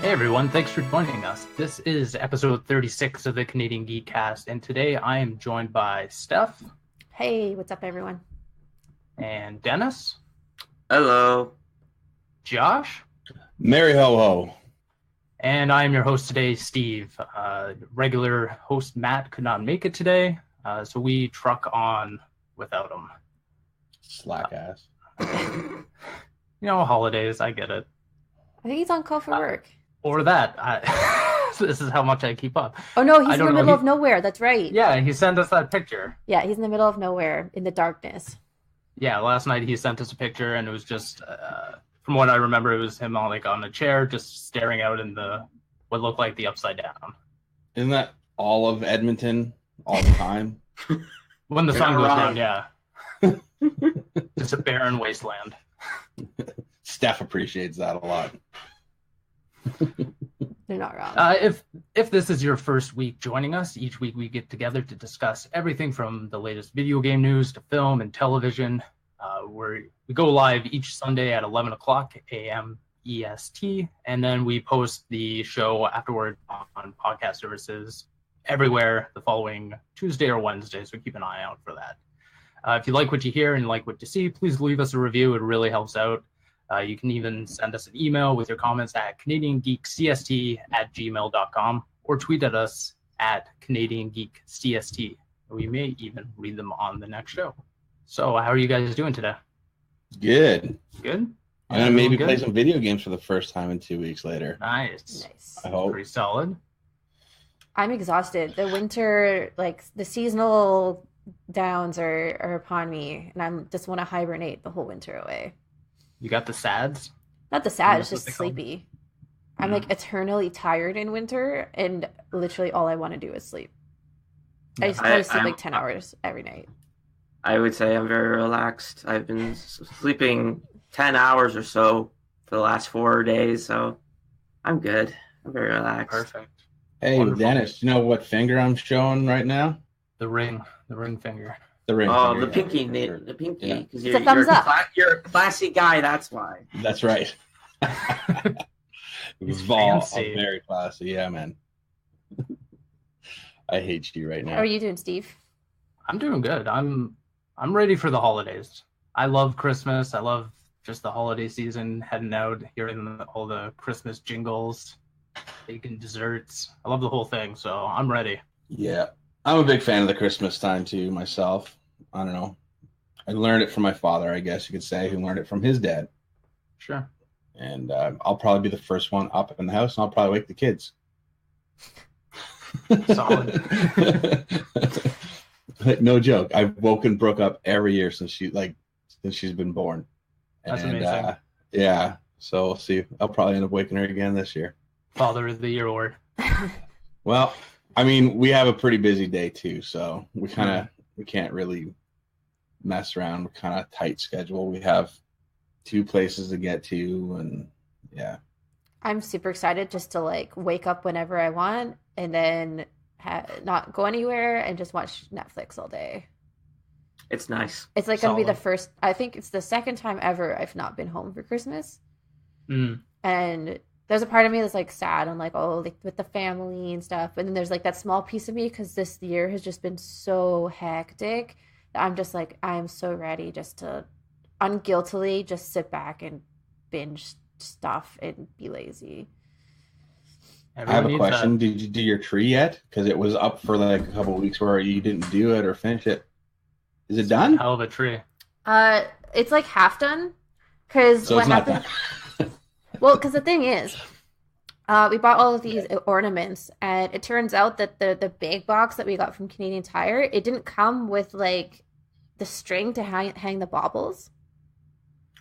Hey everyone, thanks for joining us. This is episode 36 of the Canadian Geekcast, and today I am joined by Steph. Hey, what's up, everyone? And Dennis. Hello. Josh. Merry ho ho. And I am your host today, Steve. Regular host Matt could not make it today, so we truck on without him. Slack ass. Holidays, I get it. I think he's on call for work. Or that. This is how much I keep up. Oh no, he's in the middle of nowhere. That's right. Yeah, he sent us that picture. Yeah, he's in the middle of nowhere in the darkness. Yeah, last night he sent us a picture, and it was just, from what I remember, it was him on a chair, just staring out in what looked like the upside down. Isn't that all of Edmonton all the time? When the sun goes down, yeah. It's a barren wasteland. Steph appreciates that a lot. They're not wrong. If this is your first week joining us, each week we get together to discuss everything from the latest video game news to film and television. We go live each Sunday at 11 o'clock a.m. EST, and then we post the show afterward on podcast services everywhere the following Tuesday or Wednesday, so keep an eye out for that. If you like what you hear and like what you see, please leave us a review. It really helps out. You can even send us an email with your comments at CanadianGeekCST@gmail.com or tweet at us at CanadianGeekCST. We may even read them on the next show. So how are you guys doing today? Good. Good? I'm going to maybe play some video games for the first time in 2 weeks later. Nice. I hope. Pretty solid. I'm exhausted. The winter, the seasonal downs are upon me, and I just want to hibernate the whole winter away. You got the SADs? Not the sad, it's just sleepy. I'm eternally tired in winter, and literally all I want to do is sleep. I just probably sleep 10 hours every night. I would say I'm very relaxed. I've been sleeping 10 hours or so for the last 4 days, so I'm good. I'm very relaxed. Perfect. Hey, Wonderful. Dennis, do you know what finger I'm showing right now? The ring finger. The ring finger, the pinky, the pinky. Because It's a thumbs up. You're a classy guy, that's why. That's right. He's Vol, fancy. very classy. Yeah, man. I hate you right now. How are you doing, Steve? I'm doing good. I'm ready for the holidays. I love Christmas. I love just the holiday season, heading out, hearing all the Christmas jingles, baking desserts. I love the whole thing, so I'm ready. Yeah. I'm a big fan of the Christmas time, too, myself. I don't know. I learned it from my father, I guess you could say, who learned it from his dad. Sure. And I'll probably be the first one up in the house, and I'll probably wake the kids. Solid. No joke. I've woken Brooke up every year since she's been born. That's amazing. Yeah. So we'll see. I'll probably end up waking her again this year. Father of the Year award. Well, I mean, we have a pretty busy day too, so we can't really mess around. We're kind of tight schedule. We have 2 places to get to, and yeah. I'm super excited just to wake up whenever I want and then not go anywhere and just watch Netflix all day. It's nice. It's going to be the first, I think it's the second time ever I've not been home for Christmas. And there's a part of me that's sad and with the family and stuff. And then there's that small piece of me because this year has just been so hectic that I'm just I am so ready just to unguiltily just sit back and binge stuff and be lazy. I have a question. Did you do your tree yet? Because it was up for a couple of weeks where you didn't do it or finish it. Is it done? Hell of a tree. It's half done. Because so what happened? Well, because the thing is, we bought all of these ornaments, and it turns out that the big box that we got from Canadian Tire, it didn't come with the string to hang the baubles.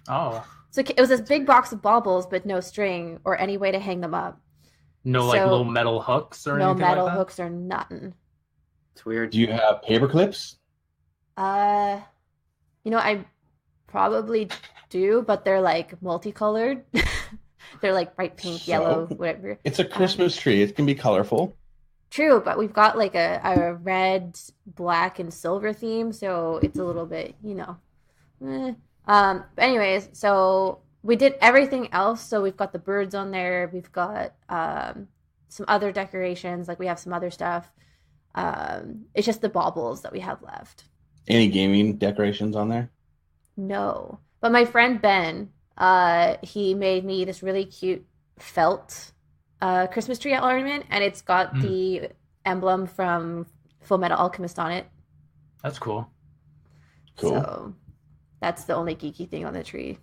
Oh. So it was this big box of baubles, but no string or any way to hang them up. No little metal hooks or anything. No metal like that? hooks or nothing. It's weird. Do you have paper clips? I probably do, but they're multicolored. They're bright pink, yellow, whatever. It's a Christmas tree. It can be colorful. True, but we've got a red, black, and silver theme, so it's a little bit, Anyways, so we did everything else. So we've got the birds on there. We've got some other decorations. Like we have some other stuff. It's just the baubles that we have left. Any gaming decorations on there? No. But my friend Ben, he made me this really cute felt Christmas tree ornament, and it's got the emblem from Full Metal Alchemist on it. That's cool. Cool. So that's the only geeky thing on the tree.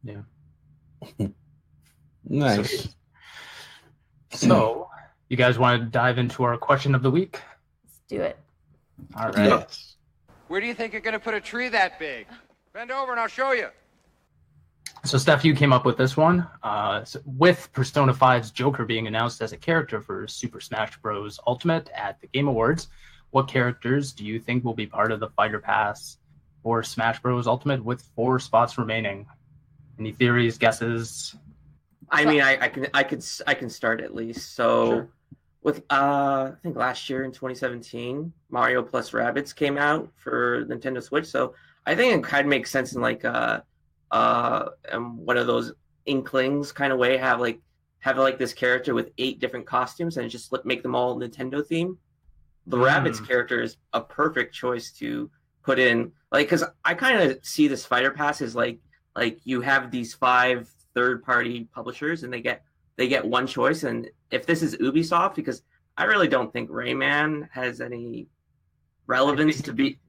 Yeah. Nice. So, you guys want to dive into our question of the week? Let's do it. All right. Yes. Where do you think you're going to put a tree that big? Bend over and I'll show you. So, Steph, you came up with this one. With Persona 5's Joker being announced as a character for Super Smash Bros. Ultimate at the Game Awards, what characters do you think will be part of the Fighter Pass for Smash Bros. Ultimate with 4 spots remaining? Any theories, guesses? I mean, I can start at least. So, Sure. with I think last year in 2017, Mario plus Rabbids came out for Nintendo Switch. So I think it kind of makes sense in like one of those Inklings kind of way, have this character with 8 different costumes and just make them all Nintendo theme. The Rabbids character is a perfect choice to put in, like, because I kind of see this Fighter Pass as like you have these 5 third-party publishers and they get one choice. And if this is Ubisoft, because I really don't think Rayman has any relevance to be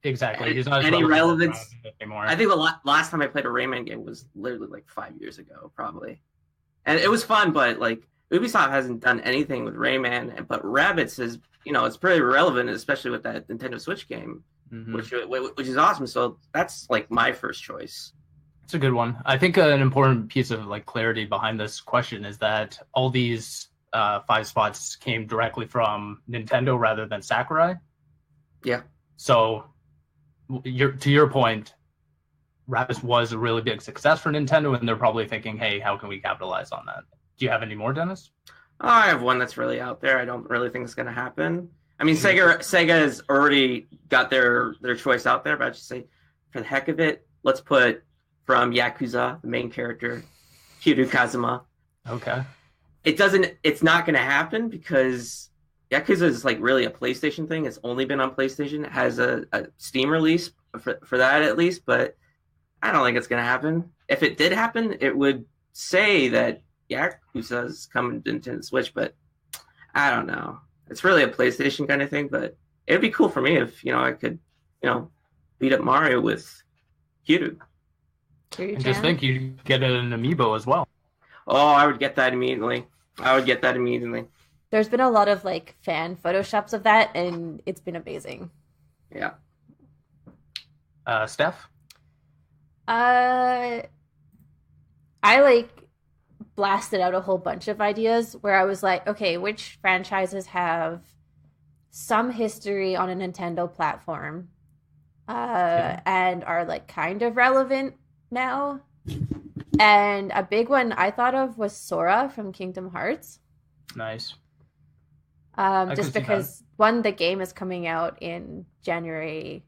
Exactly. He's not any relevance anymore. I think the last time I played a Rayman game was literally like 5 years ago, probably, and it was fun. But like Ubisoft hasn't done anything with Rayman, but Rabbids is, it's pretty relevant, especially with that Nintendo Switch game, which is awesome. So that's like my first choice. It's a good one. I think an important piece of like clarity behind this question is that all these 5 spots came directly from Nintendo rather than Sakurai. Yeah. So, to your point, Rabbids was a really big success for Nintendo, and they're probably thinking, "Hey, how can we capitalize on that?" Do you have any more, Dennis? I have one that's really out there. I don't really think it's going to happen. I mean, Sega has already got their choice out there, but I just say, for the heck of it, let's put from Yakuza, the main character, Kiryu Kazuma. Okay. It's not going to happen because Yakuza is like really a PlayStation thing. It's only been on PlayStation. It has a Steam release for that at least, but I don't think it's going to happen. If it did happen, it would say that Yakuza is coming to Nintendo Switch, but I don't know. It's really a PlayStation kind of thing, but it would be cool for me if, I could, beat up Mario with Kiryu. And just think, you get an amiibo as well. Oh, I would get that immediately. There's been a lot of like fan photoshops of that, and it's been amazing. Yeah. Steph? I like blasted out a whole bunch of ideas where I was like, okay, which franchises have some history on a Nintendo platform and are like kind of relevant now? And a big one I thought of was Sora from Kingdom Hearts. Nice. Just because one, the game is coming out in January,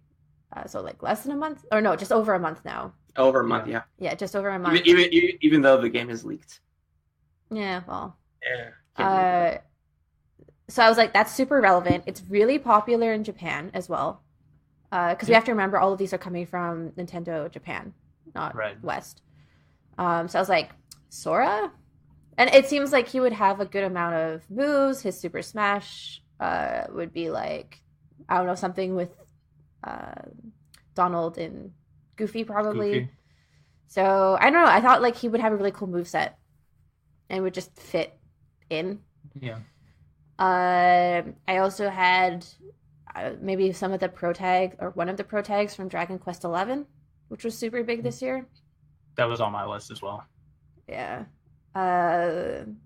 so like less than a month, or no, just over a month now. Over a month, yeah. Yeah, just over a month. Even though the game is leaked. Yeah, well. Yeah. So I was like, that's super relevant. It's really popular in Japan as well. Because we have to remember all of these are coming from Nintendo Japan, not West. So I was like, Sora? And it seems like he would have a good amount of moves. His Super Smash would be like, I don't know, something with Donald and Goofy probably. Goofy. So I don't know. I thought like he would have a really cool moveset and would just fit in. Yeah. I also had maybe some of the pro tag or one of the pro tags from Dragon Quest XI, which was super big this year. That was on my list as well. Yeah. And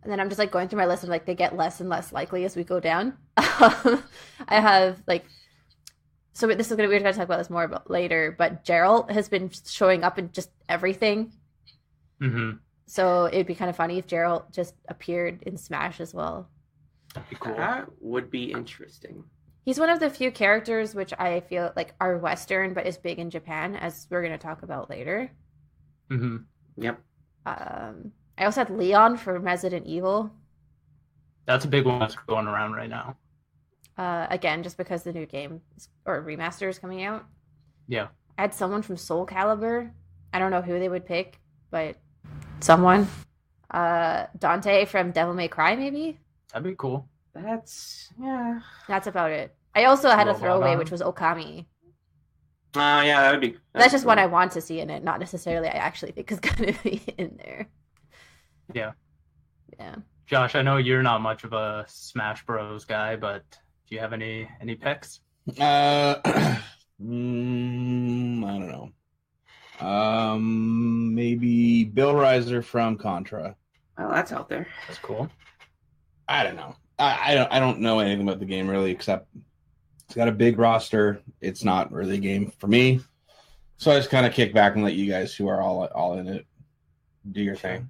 then I'm just like going through my list and like they get less and less likely as we go down. I have like, so this is we're going to talk about this more about later, but Geralt has been showing up in just everything. Mm-hmm. So it'd be kind of funny if Geralt just appeared in Smash as well. That'd be cool. That would be interesting. He's one of the few characters which I feel like are Western but is big in Japan, as we're going to talk about later. Mm-hmm. Yep. I also had Leon for Resident Evil. That's a big one that's going around right now. Again, just because the new game or remaster is coming out. Yeah. I had someone from Soul Calibur. I don't know who they would pick, but someone. Dante from Devil May Cry, maybe? That'd be cool. That's That's about it. I also had a Robot throwaway, Arm. which was Okami. Yeah, that would be. That's just what I want to see in it, not necessarily I actually think is going to be in there. Yeah. Yeah. Josh, I know you're not much of a Smash Bros. Guy, but do you have any picks? I don't know. Maybe Bill Reiser from Contra. Oh, that's out there. That's cool. I don't know. I don't know anything about the game really, except it's got a big roster. It's not really a game for me, so I just kind of kick back and let you guys who are all in it do your thing.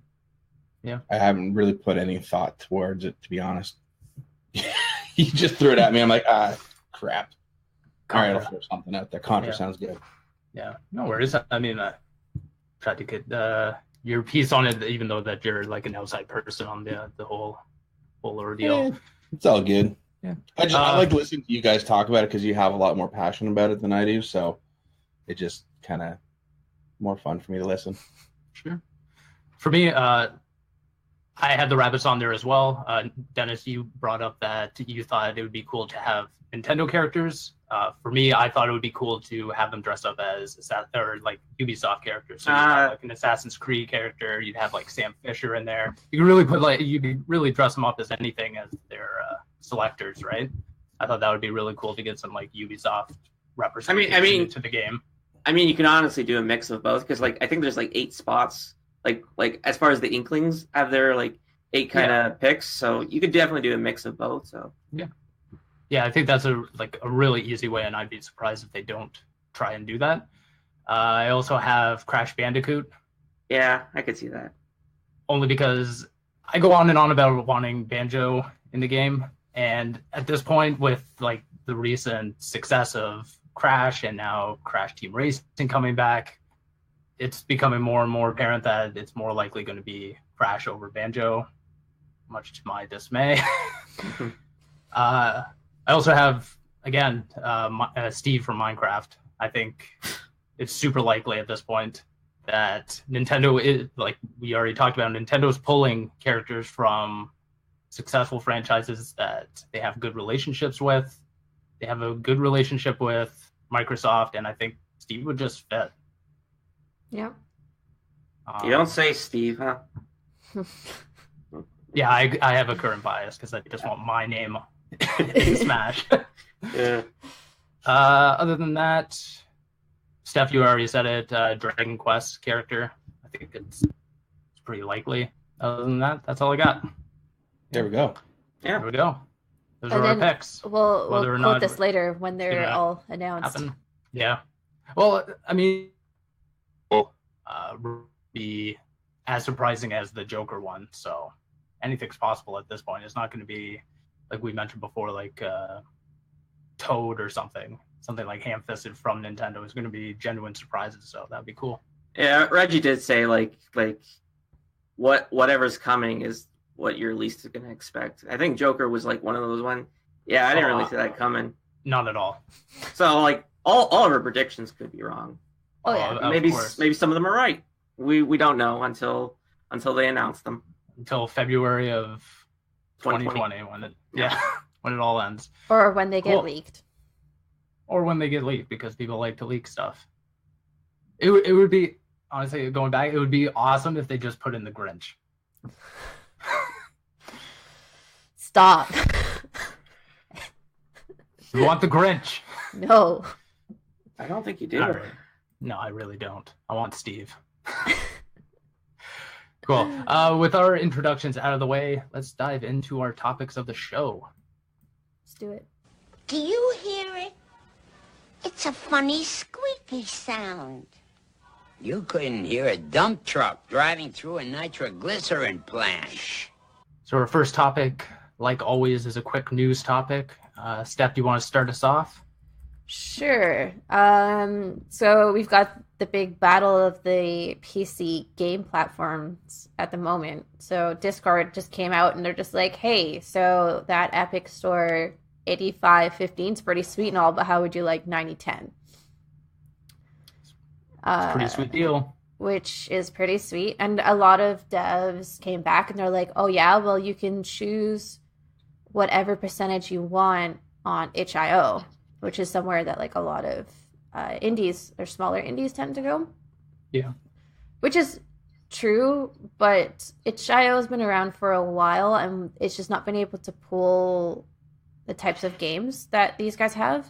Yeah, I haven't really put any thought towards it, to be honest. You just threw it at me. I'm like, crap. All right, I'll throw something out there. Contra sounds good. Yeah, no worries. I mean, tried to get your piece on it, even though that you're like an outside person on the whole ordeal. It's all good. Yeah, I like listening to you guys talk about it because you have a lot more passion about it than I do. So it just kind of more fun for me to listen. Sure. For me, I had the rabbits on there as well. Dennis, you brought up that you thought it would be cool to have Nintendo characters. For me, I thought it would be cool to have them dressed up as like Ubisoft characters. So you'd have like an Assassin's Creed character. You'd have like Sam Fisher in there. You could really you could really dress them up as anything as their selectors, right? I thought that would be really cool to get some like Ubisoft representation to the game. I mean, you can honestly do a mix of both because like I think there's like 8 spots. Like as far as the Inklings have their like 8 kind of picks, so you could definitely do a mix of both. So yeah, I think that's a really easy way, and I'd be surprised if they don't try and do that. I also have Crash Bandicoot. Yeah, I could see that. Only because I go on and on about wanting Banjo in the game, and at this point, with like the recent success of Crash and now Crash Team Racing coming back, it's becoming more and more apparent that it's more likely going to be Crash over Banjo, much to my dismay. I also have, again, Steve from Minecraft. I think it's super likely at this point that Nintendo is, like we already talked about, Nintendo's pulling characters from successful franchises that they have good relationships with. They have a good relationship with Microsoft, and I think Steve would just fit. Yeah. You don't say, Steve, huh? Yeah, I have a current bias because I just want my name in Smash. Yeah. Other than that, Steph, you already said it. Dragon Quest character. I think it's pretty likely. Other than that, that's all I got. There we go. Yeah. There we go. Those And are our then picks. We'll Whether or quote not this later when they're gonna all announced. Happen. Yeah. Well, I mean, be as surprising as the Joker one. So anything's possible at this point. It's not going to be like we mentioned before, like Toad or something like ham-fisted from Nintendo. Is going to be genuine surprises. So that'd be cool. Yeah, Reggie did say like whatever's coming is what you're least going to expect. I think Joker was like one of those one. Yeah, I didn't really see that coming. Not at all. So like all of our predictions could be wrong. Oh yeah. Maybe some of them are right. We don't know until they announce them. Until February of 2020 when it all ends. Or when they get leaked. Or when they get leaked, because people like to leak stuff. It would be, honestly, going back, it would be awesome if they just put in the Grinch. Stop. You want the Grinch? No. I don't think you do. Right. No, I really don't. I want Steve. Cool. With our introductions out of the way, let's dive into our topics of the show. Let's do it. Do you hear it? It's a funny squeaky sound. You couldn't hear a dump truck driving through a nitroglycerin plant. So our first topic, like always, is a quick news topic. Steph, do you want to start us off? Sure. So we've got the big battle of the PC game platforms at the moment. So Discord just came out and they're just like, hey, so that Epic Store 85/15 is pretty sweet and all, but how would you like 90/10? It's a pretty sweet deal. Which is pretty sweet. And a lot of devs came back and they're like, oh yeah, well you can choose whatever percentage you want on itch.io, which is somewhere that like a lot of indies or smaller indies tend to go. Yeah. Which is true, but itch.io has been around for a while and it's just not been able to pull the types of games that these guys have.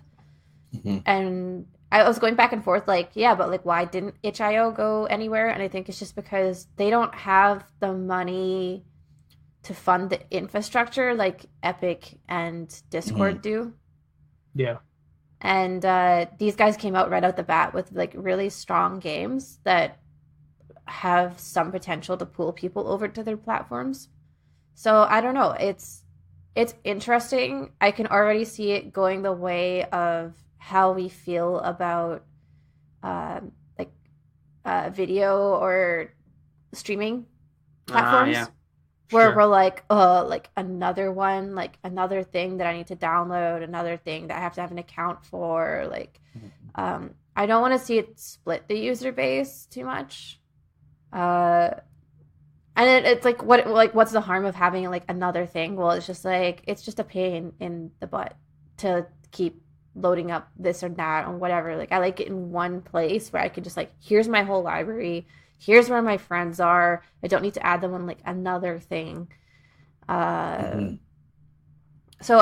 Mm-hmm. And I was going back and forth like, yeah, but like why didn't itch.io go anywhere? And I think it's just because they don't have the money to fund the infrastructure like Epic and Discord do. Yeah. And these guys came out right out the bat with like really strong games that have some potential to pull people over to their platforms. So I don't know. It's interesting. I can already see it going the way of how we feel about video or streaming platforms. Yeah. Where Sure. we're like, oh, like another one, like another thing that I need to download, another thing that I have to have an account for. Like, I don't want to see it split the user base too much. And it's like, what's the harm of having like another thing? Well, it's just a pain in the butt to keep loading up this or that or whatever. Like, I like it in one place where I can just like, here's my whole library. Here's where my friends are. I don't need to add them on like another thing. So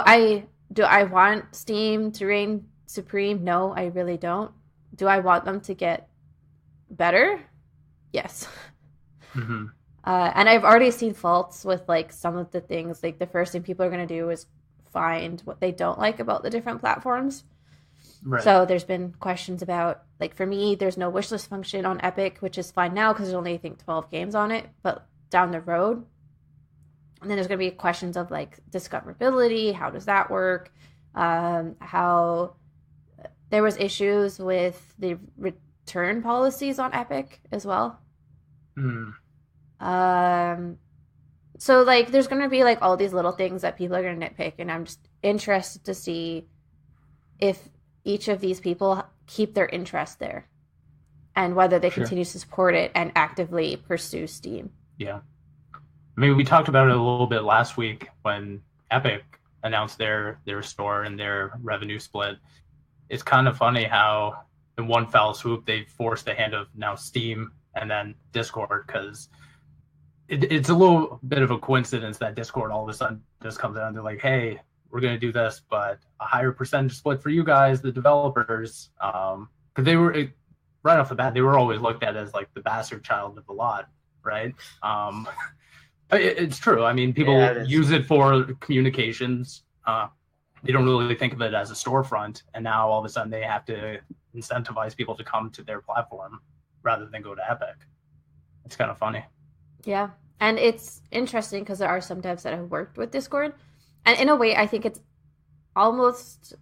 I want Steam to reign supreme? No, I really don't. Do I want them to get better? Yes. Mm-hmm. And I've already seen faults with like some of the things. Like the first thing people are going to do is find what they don't like about the different platforms. Right. So there's been questions about, like, for me, there's no wishlist function on Epic, which is fine now because there's only, I think, 12 games on it, but down the road. And then there's going to be questions of, like, discoverability. How does that work? How there was issues with the return policies on Epic as well. Mm. So, like, there's going to be, like, all these little things that people are going to nitpick, and I'm just interested to see if each of these people keep their interest there and whether they continue to support it and actively pursue Steam. Yeah. I mean, we talked about it a little bit last week when Epic announced their store and their revenue split. It's kind of funny how in one foul swoop they forced the hand of now Steam and then Discord, because it's a little bit of a coincidence that Discord all of a sudden just comes out and they're like, hey, we're going to do this, but a higher percentage split for you guys, the developers. Because they were, right off the bat, they were always looked at as like the bastard child of the lot, right? It's true. I mean, people use it for communications. They don't really think of it as a storefront. And now all of a sudden they have to incentivize people to come to their platform rather than go to Epic. It's kind of funny. Yeah. And it's interesting because there are some devs that have worked with Discord. And in a way, I think it's almost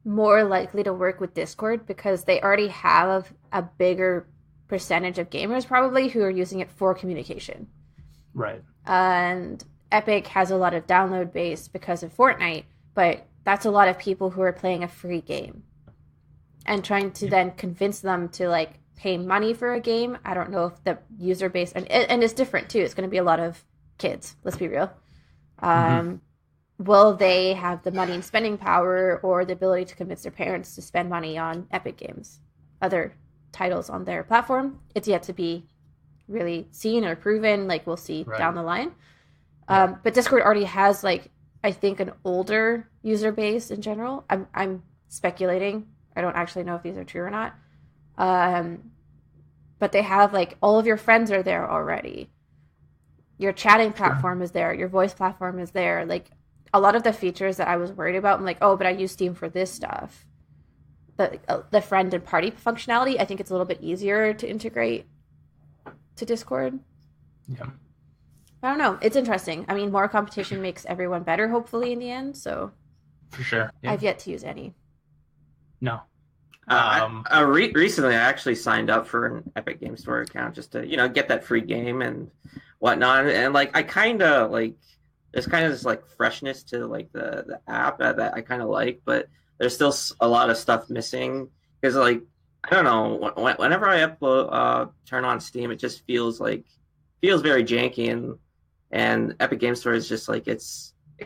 more likely to work with Discord because they already have a bigger percentage of gamers probably who are using it for communication. Right. And Epic has a lot of download base because of Fortnite, but that's a lot of people who are playing a free game. And trying to then convince them to like pay money for a game, I don't know if the user base, and it's different too. It's going to be a lot of kids, let's be real. Will they have the money and spending power or the ability to convince their parents to spend money on Epic games, other titles on their platform? It's yet to be really seen or proven. Like we'll see down the line. But Discord already has like, I think, an older user base in general. I'm speculating. I don't actually know if these are true or not. But they have like all of your friends are there already. Your chatting platform is there. Your voice platform is there. Like, a lot of the features that I was worried about, I'm like, oh, but I use Steam for this stuff. The friend and party functionality, I think it's a little bit easier to integrate to Discord. Yeah. I don't know. It's interesting. I mean, more competition makes everyone better, hopefully, in the end. So, for sure. Yeah. I've yet to use any. No. Recently, I actually signed up for an Epic Game Store account just to, get that free game and whatnot. And like, I kind of like, there's kind of this like freshness to like the app that I kind of like, but there's still a lot of stuff missing because like, I don't know, whenever I upload, turn on Steam, it just feels very janky, and Epic Game Store is just like, it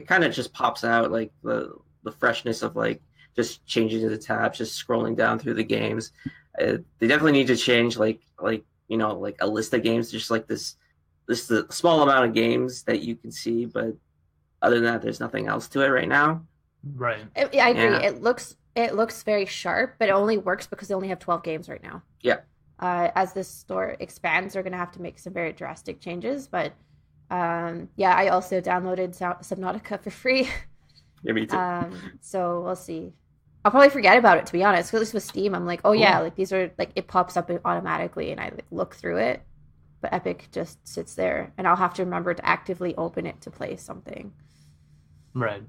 kind of just pops out like the freshness of like just changing the tabs, just scrolling down through the games. They definitely need to change like a list of games, just like this the small amount of games that you can see, but other than that, there's nothing else to it right now. Right. I agree. Yeah. It looks very sharp, but it only works because they only have 12 games right now. Yeah. As this store expands, they're going to have to make some very drastic changes. But I also downloaded Subnautica for free. Yeah, me too. So we'll see. I'll probably forget about it, to be honest. 'Cause at least with Steam, I'm like, oh yeah, like these are like, it pops up automatically, and I like look through it. But Epic just sits there, and I'll have to remember to actively open it to play something. Right.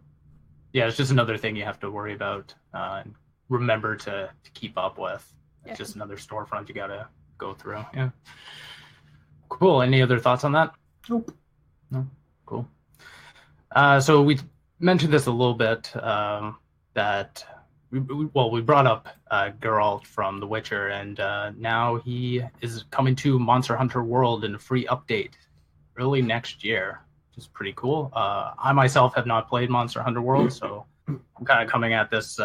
Yeah, it's just another thing you have to worry about and remember to keep up with. It's just another storefront you got to go through. Yeah. Cool. Any other thoughts on that? Nope. No? Cool. So we mentioned this a little bit, that we brought up Geralt from The Witcher, and now he is coming to Monster Hunter World in a free update early next year, which is pretty cool. I myself have not played Monster Hunter World, so I'm kind of coming at this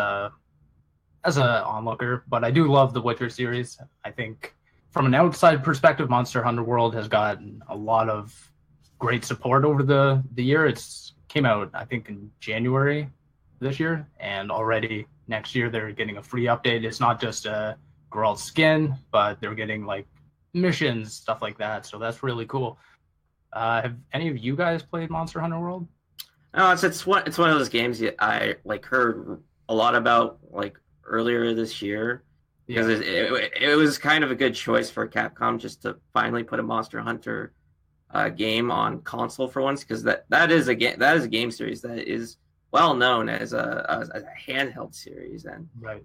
as an onlooker, but I do love the Witcher series. I think from an outside perspective, Monster Hunter World has gotten a lot of great support over the year. It's came out, I think, in January this year, and already next year they're getting a free update. It's not just a Geralt skin, but they're getting like missions, stuff like that. So that's really cool. Have any of you guys played Monster Hunter World? No, it's one of those games that I like heard a lot about like earlier this year, because it was kind of a good choice for Capcom just to finally put a Monster Hunter game on console for once, because that is a game series that is well known as a handheld series, and right.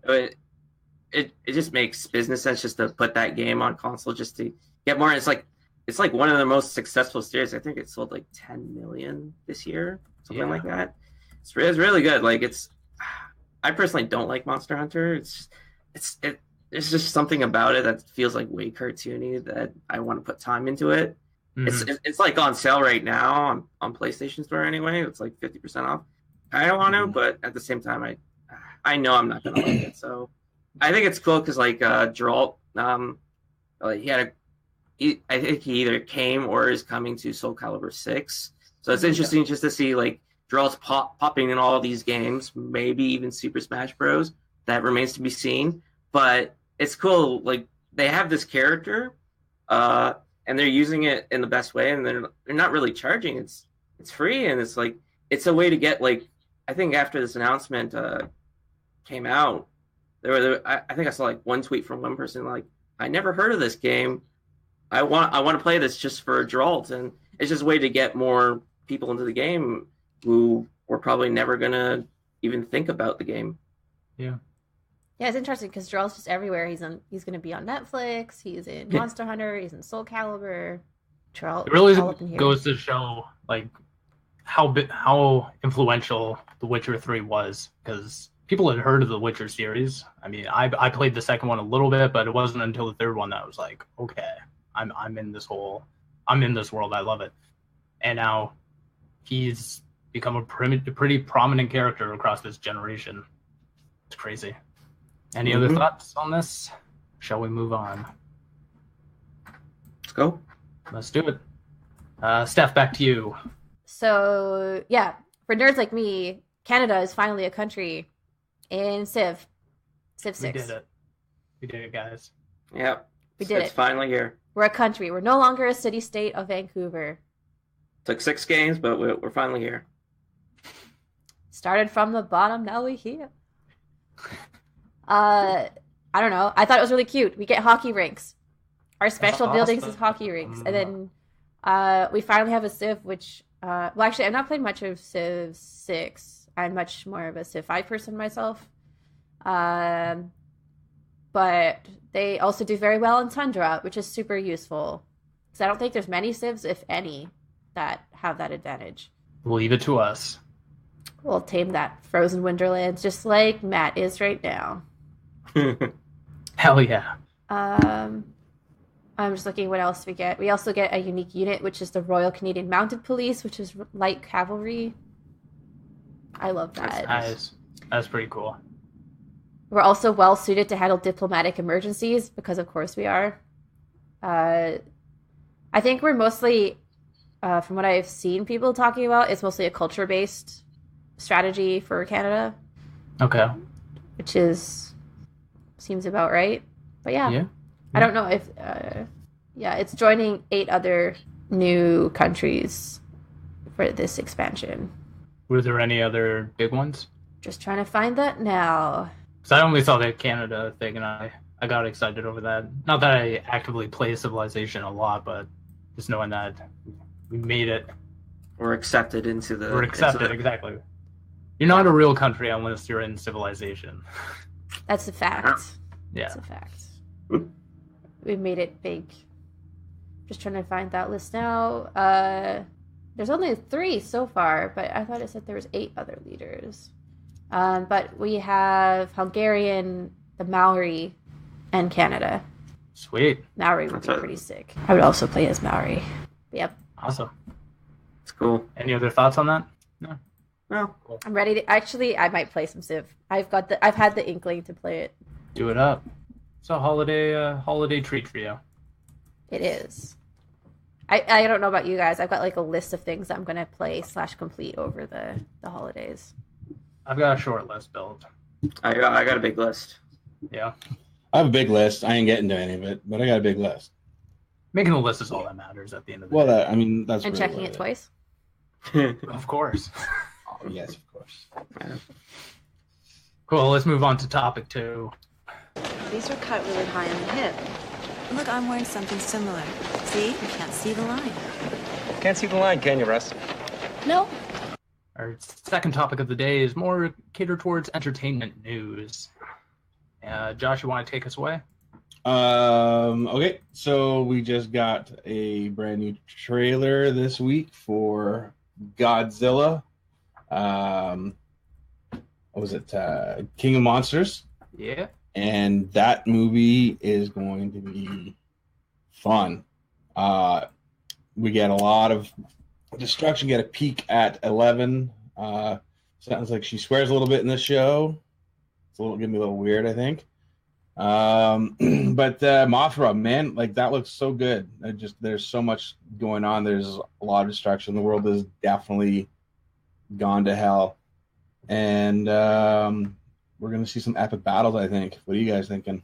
It just makes business sense just to put that game on console just to get more. It's like one of the most successful series. I think it sold like 10 million this year, something like that. It's really good. Like I personally don't like Monster Hunter. There's just something about it that feels like way cartoony that I want to put time into it. Mm-hmm. It's like on sale right now on PlayStation Store anyway. It's like 50% off. I don't want to, but at the same time, I know I'm not gonna like it. So I think it's cool because like Geralt, I think he either came or is coming to Soul Calibur 6. So it's interesting just to see like Geralt's popping in all these games, maybe even Super Smash Bros. That remains to be seen. But it's cool. Like they have this character, and they're using it in the best way, and they're not really charging. It's free, and it's like it's a way to get like. I think after this announcement came out, I think I saw like one tweet from one person like, "I never heard of this game. I want to play this just for Geralt," and it's just a way to get more people into the game who were probably never gonna even think about the game. Yeah, it's interesting because Geralt's just everywhere. He's going to be on Netflix. He's in Monster Hunter. He's in Soul Calibur. Geralt. It really goes to show like how influential The Witcher 3 was, because people had heard of the Witcher series. I mean, I played the second one a little bit, but it wasn't until the third one that I was like, okay, I'm in this world. I love it. And now he's become a pretty prominent character across this generation. It's crazy. Any other thoughts on this? Shall we move on? Let's go. Let's do it. Steph, back to you. So, yeah, for nerds like me, Canada is finally a country in Civ 6. We did it, guys. Yep. We did it. It's finally here. We're a country. We're no longer a city-state of Vancouver. Took 6 games, but we're finally here. Started from the bottom, now we're here. I don't know. I thought it was really cute. We get hockey rinks. Our special buildings is hockey rinks. And then we finally have a Civ, which... well, actually, I've not played much of Civ 6. I'm much more of a Civ 5 person myself. but they also do very well in Tundra, which is super useful. Because I don't think there's many civs, if any, that have that advantage. We'll leave it to us. We'll tame that frozen Wonderland just like Matt is right now. Hell yeah. I'm just looking what else we get. We also get a unique unit, which is the Royal Canadian Mounted Police, which is light cavalry. I love that. Nice. That's pretty cool. We're also well suited to handle diplomatic emergencies because, of course, we are. I think we're mostly, from what I've seen people talking about, it's mostly a culture-based strategy for Canada. Okay. Which seems about right. But yeah. I don't know if, it's joining 8 other new countries for this expansion. Were there any other big ones? Just trying to find that now. Because I only saw the Canada thing, and I got excited over that. Not that I actively play Civilization a lot, but just knowing that we made it. We're accepted into the... We're accepted, exactly. You're not a real country unless you're in Civilization. That's a fact. Yeah. That's a fact. We made it big. Just trying to find that list now. There's only 3 so far, but I thought it said there was 8 other leaders. But we have Hungarian, the Maori, and Canada. Sweet. Maori would be pretty sick. I would also play as Maori. Yep. Awesome. It's cool. Any other thoughts on that? No. No. Cool. I'm ready to. Actually, I might play some Civ. I've had the inkling to play it. Do it up. It's a holiday treat for you. It is. I don't know about you guys. I've got like a list of things I'm gonna play / complete over the holidays. I've got a short list built. I got a big list. Yeah. I have a big list. I ain't getting to any of it, but I got a big list. Making the list is all that matters at the end of the day. Well, that's and really checking it twice. Of course. Oh, yes, of course. Cool. Let's move on to topic 2. These are cut really high on the hip. Look, I'm wearing something similar. See? You can't see the line. Can't see the line, can you, Russ? No. Our second topic of the day is more catered towards entertainment news. Josh, you want to take us away? Okay, so we just got a brand new trailer this week for Godzilla. What was it? King of Monsters. Yeah. And that movie is going to be fun. We get a lot of destruction, get a peek at 11. Sounds like she swears a little bit in the show. It's gonna be a little weird, I think. But Mothra, man, like that looks so good. There's so much going on. There's a lot of destruction. The world is definitely gone to hell. And we're going to see some epic battles, I think. What are you guys thinking?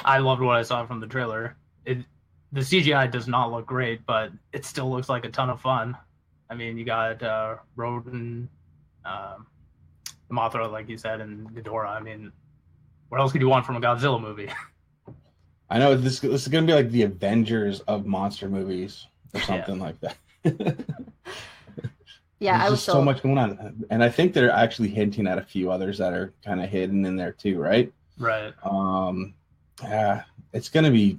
I loved what I saw from the trailer. The CGI does not look great, but it still looks like a ton of fun. I mean, you got Rodan, Mothra, like you said, and Ghidorah. I mean, what else could you want from a Godzilla movie? I know this is going to be like the Avengers of monster movies or something like that. Yeah, There's just so much going on, and I think they're actually hinting at a few others that are kind of hidden in there too, right? Right. It's gonna be.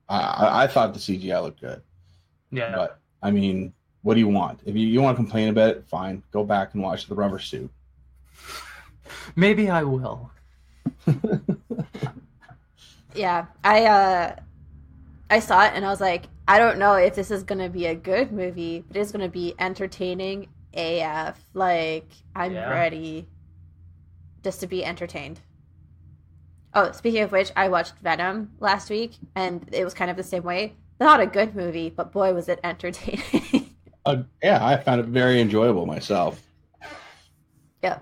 I thought the CGI looked good. Yeah. But I mean, what do you want? If you want to complain about it, fine. Go back and watch the Rubber Suit. Maybe I will. Yeah, I saw it and I was like, I don't know if this is going to be a good movie, but it's going to be entertaining AF. Like, I'm ready just to be entertained. Oh, speaking of which, I watched Venom last week, and it was kind of the same way. Not a good movie, but boy, was it entertaining. Yeah, I found it very enjoyable myself. Yeah.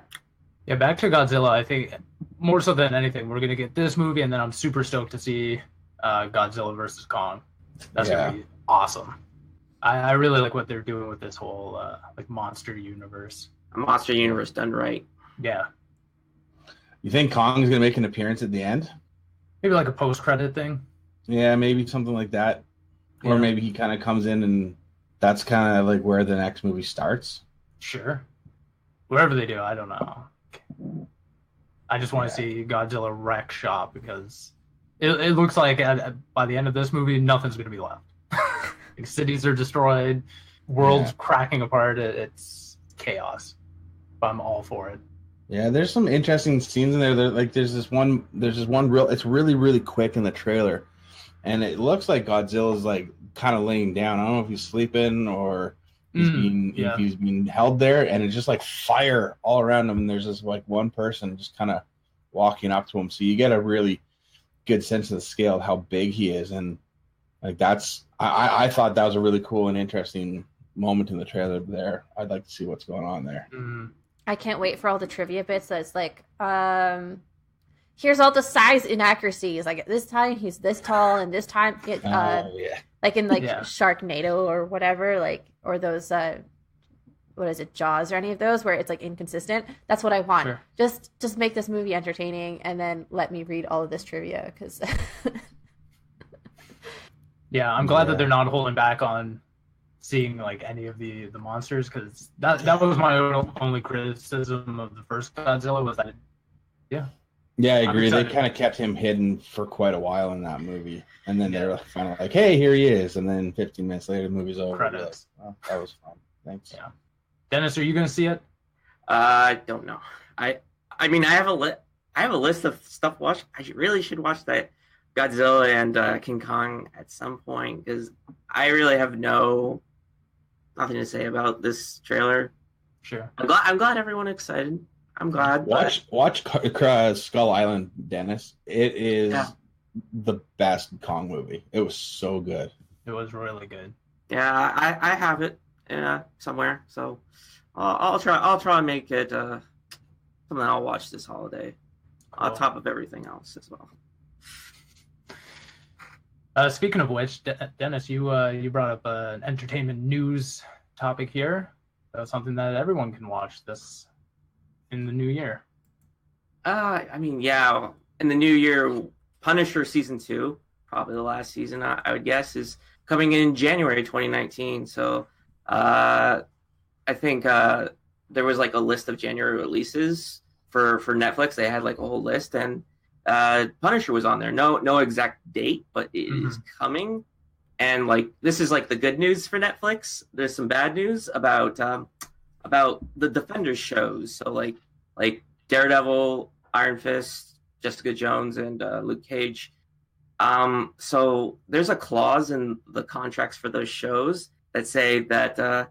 Yeah, back to Godzilla, I think more so than anything, we're going to get this movie, and then I'm super stoked to see Godzilla versus Kong. That's going to be awesome. I really like what they're doing with this whole like monster universe. A monster universe done right. Yeah. You think Kong is going to make an appearance at the end? Maybe like a post-credit thing. Yeah, maybe something like that. Yeah. Or maybe he kind of comes in and that's kind of like where the next movie starts. Sure. Whatever they do, I don't know. I just want to see Godzilla wreck shop because it looks like by the end of this movie, nothing's going to be left. Like, cities are destroyed, world's cracking apart. It's chaos. But I'm all for it. Yeah, there's some interesting scenes in there. There's this one real. It's really really quick in the trailer, and it looks like Godzilla's like kind of laying down. I don't know if he's sleeping or he's being held there, and it's just like fire all around him. And there's this like one person just kind of walking up to him, so you get a really good sense of the scale of how big he is. And like I thought that was a really cool and interesting moment in the trailer there. I'd like to see what's going on there. I can't wait for all the trivia bits that's like, here's all the size inaccuracies. Like this time he's this tall, and this time like in Sharknado or whatever, like, or those what is it, Jaws or any of those where it's like inconsistent. That's what I want. Sure. Just make this movie entertaining, and then let me read all of this trivia because yeah, I'm glad that they're not holding back on seeing like any of the monsters, because that was my only criticism of the first Godzilla was that I agree. They kind of kept him hidden for quite a while in that movie, and then they're finally like, hey, here he is, and then 15 minutes later the movie's over. Credits. Like, oh, that was fun, thanks. Dennis, are you gonna see it? I don't know. I mean I have a list of stuff to watch. I really should watch that Godzilla and King Kong at some point, because I really have nothing to say about this trailer. Sure. I'm glad everyone excited. I'm glad. Watch Skull Island, Dennis. It is the best Kong movie. It was so good. It was really good. Yeah, I have it somewhere. So I'll try and make it something I'll watch this holiday, on top of everything else as well. Speaking of which, Dennis, you brought up an entertainment news topic here. Something that everyone can watch this in the new year. I mean, yeah, in the new year, Punisher season 2, probably the last season, I would guess, is coming in January 2019. So I think there was like a list of January releases for Netflix. They had like a whole list, and Punisher was on there. No exact date, but it is coming. And like, this is like the good news for Netflix. There's some bad news about the Defenders shows. So like Daredevil, Iron Fist, Jessica Jones, and Luke Cage. So there's a clause in the contracts for those shows that say that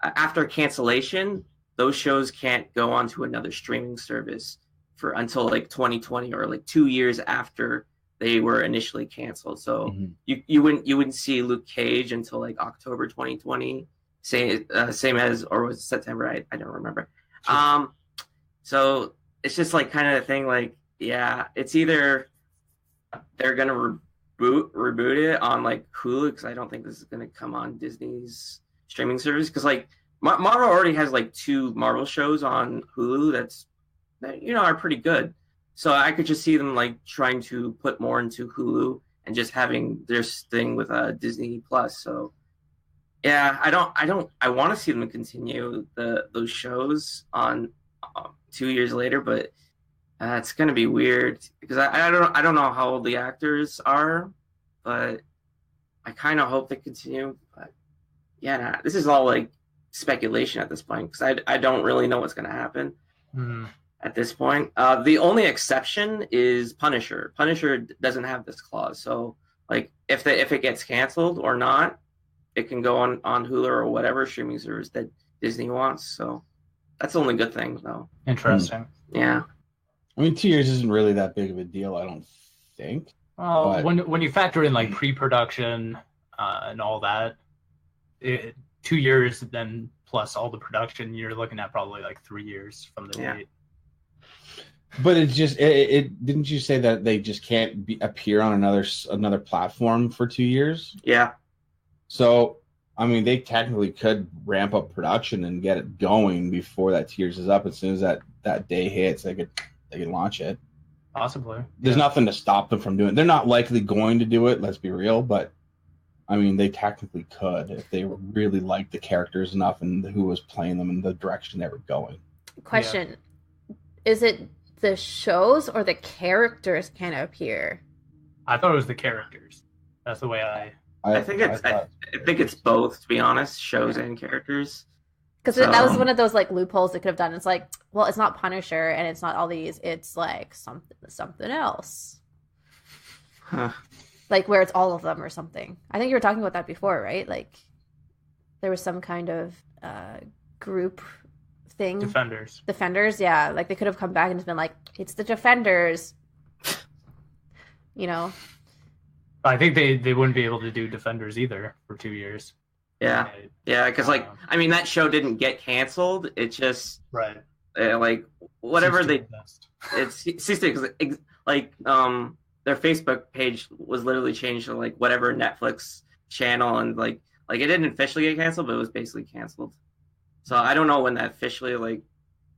after cancellation, those shows can't go on to another streaming service for until like 2020, or like 2 years after they were initially canceled. So you wouldn't see Luke Cage until like October 2020, same as, or was it September? I don't remember. Sure. So it's just like kind of the thing. Like, yeah, it's either they're gonna reboot it on like Hulu, because I don't think this is gonna come on Disney's streaming service, because like Marvel already has like 2 Marvel shows on Hulu that are pretty good. So I could just see them like trying to put more into Hulu and just having their thing with Disney Plus. So yeah, I want to see them continue those shows on 2 years later, but it's gonna be weird because I don't know how old the actors are, but I kind of hope they continue. But yeah, this is all like speculation at this point, because I don't really know what's gonna happen. At this point. The only exception is Punisher. Punisher doesn't have this clause. So like if it gets canceled or not, it can go on Hulu or whatever streaming service that Disney wants. So that's the only good thing though. Interesting. Yeah. I mean, 2 years isn't really that big of a deal, I don't think. Well, when you factor in like pre-production and all that, 2 years then plus all the production, you're looking at probably like 3 years from the date. But it's just it didn't you say that they just can't appear on another platform for 2 years? Yeah. So I mean, they technically could ramp up production and get it going before that 2 years is up. As soon as that day hits, they could launch it. Possibly. There's nothing to stop them from doing it. They're not likely going to do it. Let's be real, but I mean, they technically could if they really liked the characters enough and who was playing them and the direction they were going. Question: Is it the shows or the characters can appear? I thought it was the characters. That's the way I think it's both, to be honest, shows and characters. Because that was one of those like loopholes they could have done. It's like, well, it's not Punisher and it's not all these. It's like something else. Huh. Like where it's all of them or something. I think you were talking about that before, right? Like there was some kind of group thing. Defenders, yeah. Like they could have come back and just been like, it's the Defenders. You know? I think they wouldn't be able to do Defenders either for 2 years. Yeah, because I mean that show didn't get canceled. It just like whatever it's because like their Facebook page was literally changed to like whatever Netflix channel, and like it didn't officially get canceled, but it was basically canceled. So I don't know when that officially like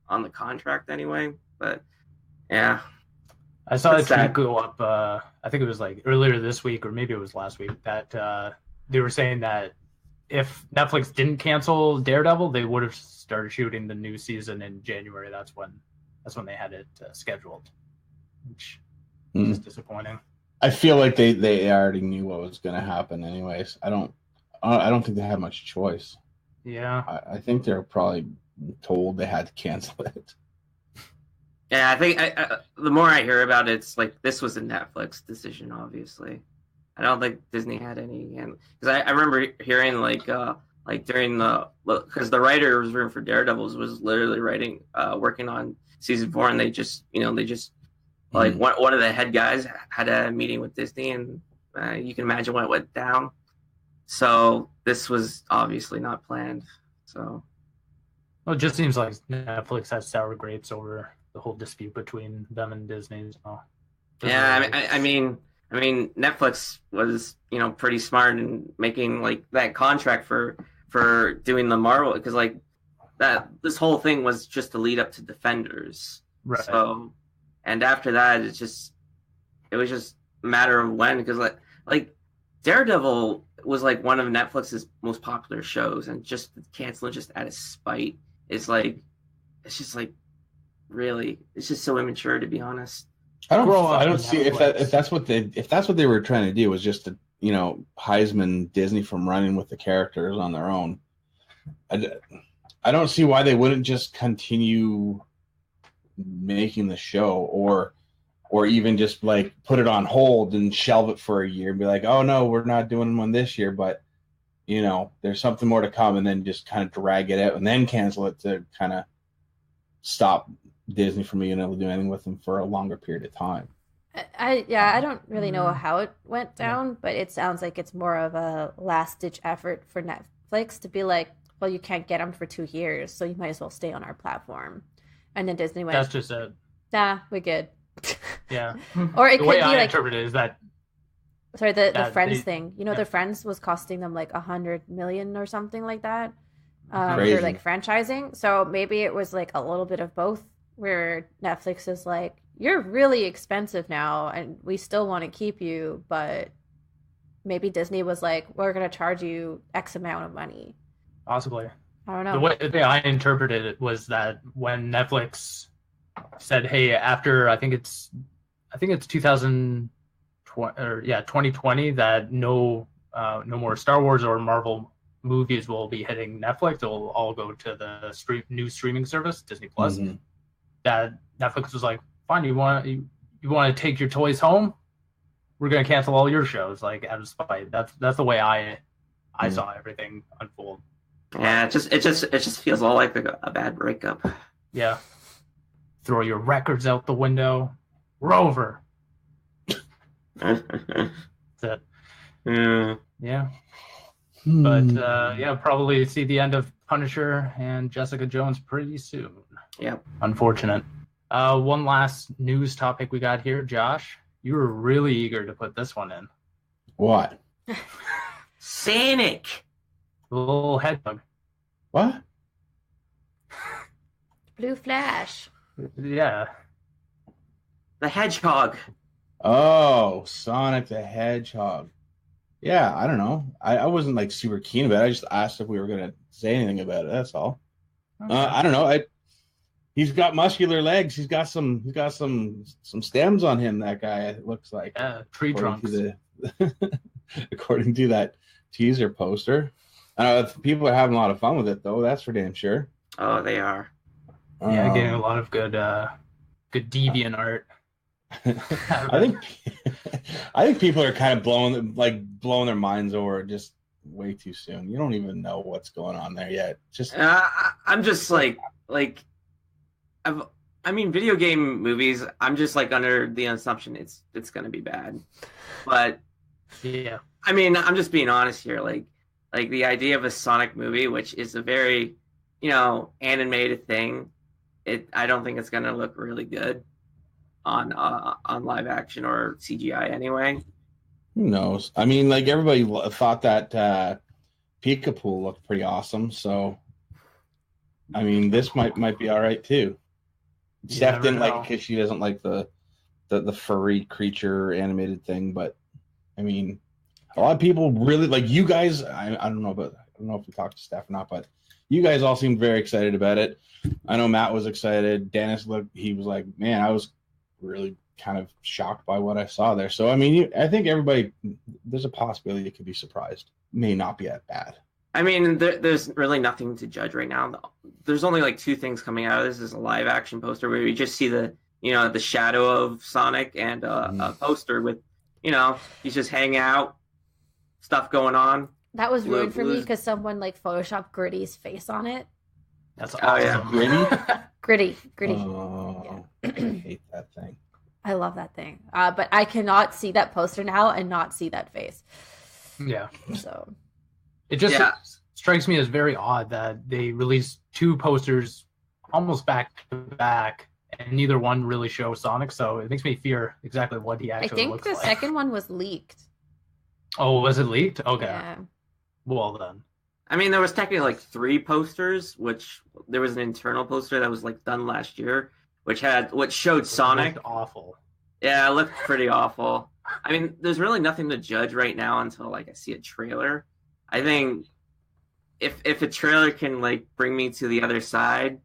on the contract anyway, but yeah. I saw a tweet go up. I think it was like earlier this week, or maybe it was last week, that they were saying that if Netflix didn't cancel Daredevil, they would have started shooting the new season in January. That's when they had it scheduled, which is disappointing. I feel like they already knew what was going to happen, anyways. I don't think they had much choice. Yeah, I think they're probably told they had to cancel it. Yeah, I think the more I hear about it, it's like this was a Netflix decision, obviously. I don't think Disney had any, and because I remember hearing like during because the writer's room for Daredevils was literally working on season 4, and they just like one of the head guys had a meeting with Disney, and you can imagine what went down. So this was obviously not planned. So, well, it just seems like Netflix has sour grapes over the whole dispute between them and Disney. So. Yeah, I mean, Netflix was, pretty smart in making like that contract for doing the Marvel, because like this whole thing was just to lead up to Defenders. Right. So, and after that, it was just a matter of when, because like Daredevil was like one of Netflix's most popular shows, and just canceling just out of spite is like, it's just like really, it's just so immature, to be honest. I don't see if that's what they were trying to do, was just to Heisman Disney from running with the characters on their own. I don't see why they wouldn't just continue making the show, or even just like put it on hold and shelve it for a year and be like, oh no, we're not doing one this year, but there's something more to come, and then just kind of drag it out and then cancel it to kind of stop Disney from being able to do anything with them for a longer period of time. I don't really know how it went down, but it sounds like it's more of a last-ditch effort for Netflix to be like, well, you can't get them for 2 years, so you might as well stay on our platform. And then Disney went, that's just it. Nah, we're good. Yeah. Or it the could way be I like, interpret it is that. Sorry, the Friends thing. The Friends was costing them like $100 million or something like that for like franchising. So maybe it was like a little bit of both, where Netflix is like, you're really expensive now, and we still want to keep you, but maybe Disney was like, we're going to charge you X amount of money. Possibly. I don't know. The way I interpreted it was that when Netflix said, hey, after I think it's 2020 that no more Star Wars or Marvel movies will be hitting Netflix. They'll all go to the new streaming service, Disney Plus. Mm-hmm. That Netflix was like, fine, you want to take your toys home? We're gonna cancel all your shows, like out of spite. That's the way I saw everything unfold. Yeah, it just feels all like a bad breakup. Yeah. Throw your records out the window. We're over. That's it. Yeah. But probably see the end of Punisher and Jessica Jones pretty soon. Yeah. Unfortunate. One last news topic we got here, Josh. You were really eager to put this one in. What? Sonic. The little hedgehog. What? Blue Flash. Yeah. The hedgehog. Oh, Sonic the Hedgehog. Yeah, I don't know. I wasn't like super keen about it. I just asked if we were going to say anything about it. That's all. Okay. I don't know. He's got muscular legs. He's got some stems on him. That guy, it looks like. Yeah, tree trunks. According to that teaser poster. People are having a lot of fun with it, though. That's for damn sure. Oh, they are. Yeah, getting a lot of good deviant art. I think people are kind of blowing their minds over just way too soon. You don't even know what's going on there yet. Just I'm just video game movies. I'm just under the assumption it's going to be bad. But yeah, I'm just being honest here. Like the idea of a Sonic movie, which is a very, animated thing. I don't think it's going to look really good on live action or CGI anyway. Who knows? Everybody thought that Peek-a-Poo looked pretty awesome. So, this might be all right too. Steph didn't like it because she doesn't like the furry creature animated thing, but a lot of people really like you guys. I don't know if we talked to Steph or not, but you guys all seemed very excited about it. I know Matt was excited. Dennis he was like, man, I was really kind of shocked by what I saw there. So, I think everybody, there's a possibility it could be surprised. May not be that bad. There's really nothing to judge right now. There's only 2 things coming out of this. Is a live action poster where you just see the shadow of Sonic and a poster with, he's just hanging out, stuff going on. That was ruined for me because someone photoshopped Gritty's face on it. That's awesome. Gritty? Gritty. Oh, Yeah. I hate that thing. I love that thing. But I cannot see that poster now and not see that face. Yeah. So it just strikes me as very odd that they released 2 posters almost back to back, and neither one really shows Sonic. So it makes me fear exactly what he actually looks like. I think the second one was leaked. Oh, was it leaked? Okay. Yeah. Well then. There was technically 3 posters, which there was an internal poster that was done last year, which showed Sonic. It looked awful. Yeah, it looked pretty awful. There's really nothing to judge right now until I see a trailer. I think if a trailer can bring me to the other side,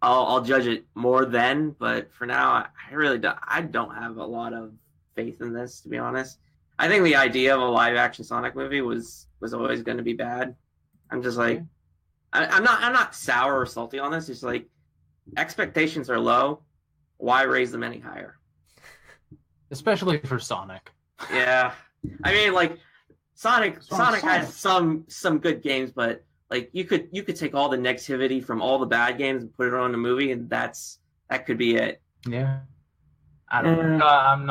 I'll judge it more then. But for now, I don't have a lot of faith in this, to be honest. I think the idea of a live action Sonic movie was always going to be bad. I'm just I'm not sour or salty on this. It's expectations are low. Why raise them any higher? Especially for Sonic. Yeah. Sonic has some good games, but you could take all the negativity from all the bad games and put it on the movie, and that could be it. Yeah. I don't know. I'm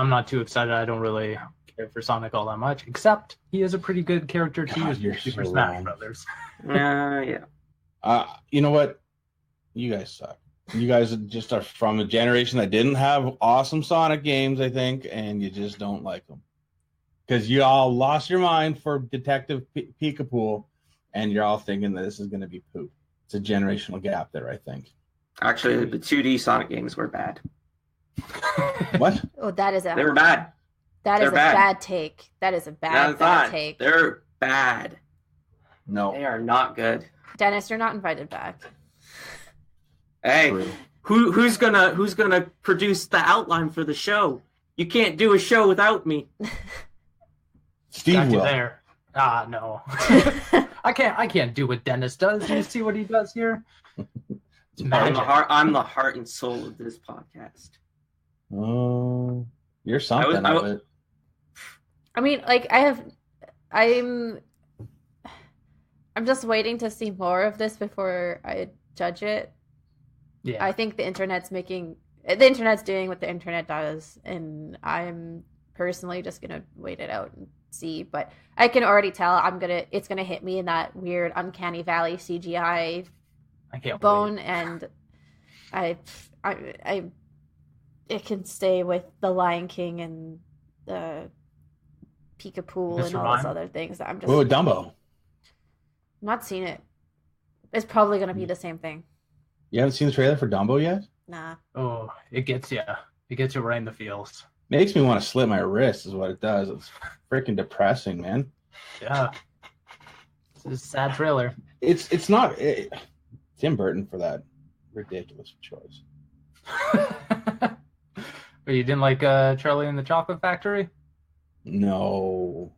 not too excited. I don't really care for Sonic all that much, except he is a pretty good character too. God, you're Super so Smash wrong. Brothers. Yeah. You know what? You guys suck. You guys just are from a generation that didn't have awesome Sonic games, I think, and you just don't like them. Because you all lost your mind for Detective Peek-a-Poo, and you're all thinking that this is going to be poop. It's a generational gap there, I think. Actually, the 2D Sonic games were bad. What? Oh, They were bad. That is a bad take. That is a bad take. They're bad. No. They are not good. Dennis, you're not invited back. Hey, True. who's gonna produce the outline for the show? You can't do a show without me. Steve Got you will. there. No. I can't do what Dennis does. You see what he does here? It's magic. I'm the heart and soul of this podcast. Oh, you're something of it. I'm just waiting to see more of this before I judge it. Yeah. I think the internet's doing what the internet does, and I'm personally just gonna wait it out and see. But I can already tell it's gonna hit me in that weird uncanny valley CGI I can't bone, wait. and it can stay with the Lion King and the Peek-a-Poo and all those other things. I'm just Dumbo. not seen it. It's probably gonna be the same thing. You haven't seen the trailer for Dumbo yet? Nah. Oh, it gets you. It gets you right in the feels. Makes me want to slit my wrist is what it does. It's freaking depressing, man. Yeah. It's a sad trailer. It's not Tim Burton for that. ridiculous choice. But you didn't like Charlie and the Chocolate Factory? No.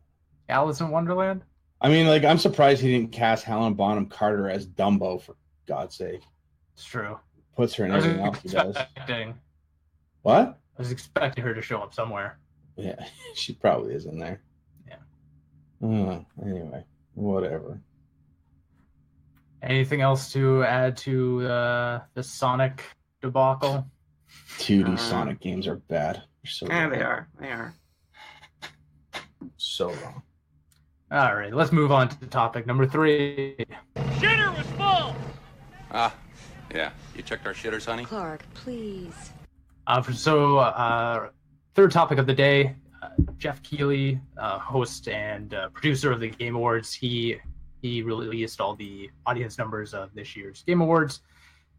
Alice in Wonderland? I mean, like, I'm surprised he didn't cast Helen Bonham Carter as Dumbo, for God's sake. It's true. Puts her in everything else he does. I What? was expecting her to show up somewhere. Yeah, she probably is in there. Yeah. Anyway, whatever. Anything else to add to the Sonic debacle? 2D Sonic games are bad. They're so Yeah, wrong. they are. They are. So wrong. All right, let's move on to topic number 3. Shitter was full! Yeah. You checked our shitters, honey? Clark, please. Third topic of the day, Jeff Keighley, host and producer of the Game Awards, he released all the audience numbers of this year's Game Awards.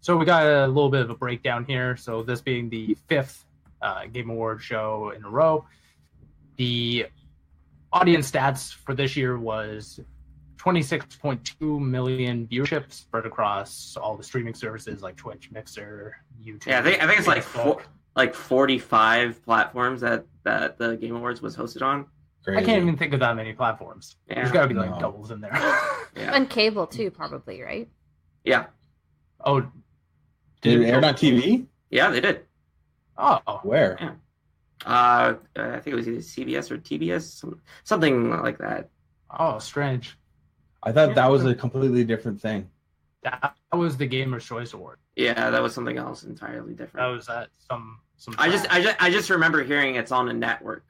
So we got a little bit of a breakdown here. So this being the 5th Game Award show in a row, the audience stats for this year was 26.2 million viewership spread across all the streaming services like Twitch, Mixer, YouTube. Yeah, I think it's Facebook. like 45 platforms that the Game Awards was hosted on. Crazy. I can't even think of that many platforms. Yeah. There's got to be like No. doubles in there. Yeah. And cable too, probably, right? Yeah. Oh, Did it air on TV? Yeah, they did. Oh, Where? Yeah. I think it was either CBS or TBS, something like that. oh, strange. I thought that was a completely different thing. That was the Gamer's Choice Award. Yeah, that was something else entirely That different. was at some. I just remember hearing it's on a network,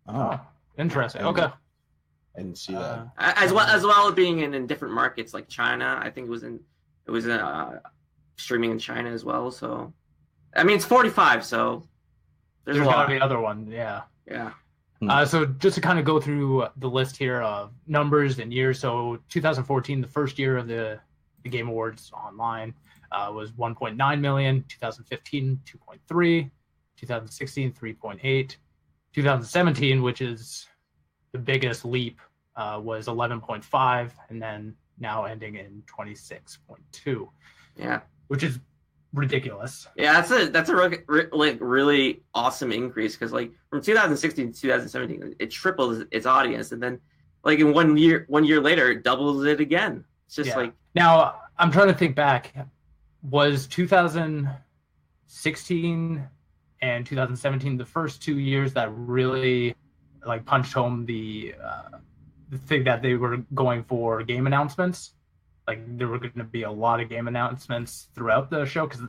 Oh, Interesting. Yeah. Okay. I didn't see that. as well as being in different markets like China. I think it was streaming in China as well. So, I mean, it's 45. So there's a got lot. to be another one. Yeah. Yeah. So just to kind of go through the list here of numbers and years. So 2014, the first year of the Game Awards online, was 1.9 million. 2015, 2.3. 2016, 3.8. 2017, which is the biggest leap, was 11.5, and then now ending in 26.2, Yeah. which is ridiculous. Yeah, that's a really awesome increase because like from 2016 to 2017, it triples its audience, and then like in 1 year later, it doubles it again. It's just like Now I'm trying to think back. Was 2016 and 2017 the first 2 years that really like punched home the thing that they were going for game announcements? Like there were going to be a lot of game announcements throughout the show, because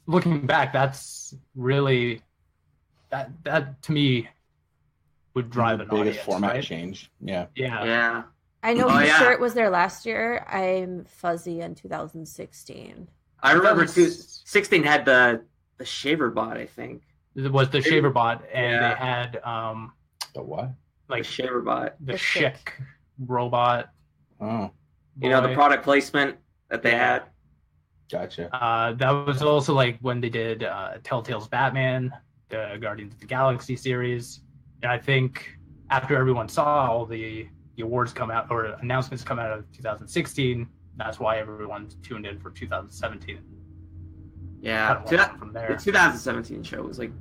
looking back, that's really that to me would drive The an biggest audience, format right? change. Yeah. yeah. I know Oh, for yeah. sure it was there last year. I'm fuzzy on 2016. I remember 2000 16 had the shaver bot. I think It was the Shaver Bot, and Yeah. they had The what? the like shaver bot. the The Schick Schick. robot. Oh, You know, the boy. product placement that they had. gotcha. That was also like when they did Telltale's Batman, the Guardians of the Galaxy series, and I think after everyone saw all the awards come out or announcements come out of 2016, that's why everyone tuned in for 2017. Yeah. Kind of went on from The there. 2017 show was like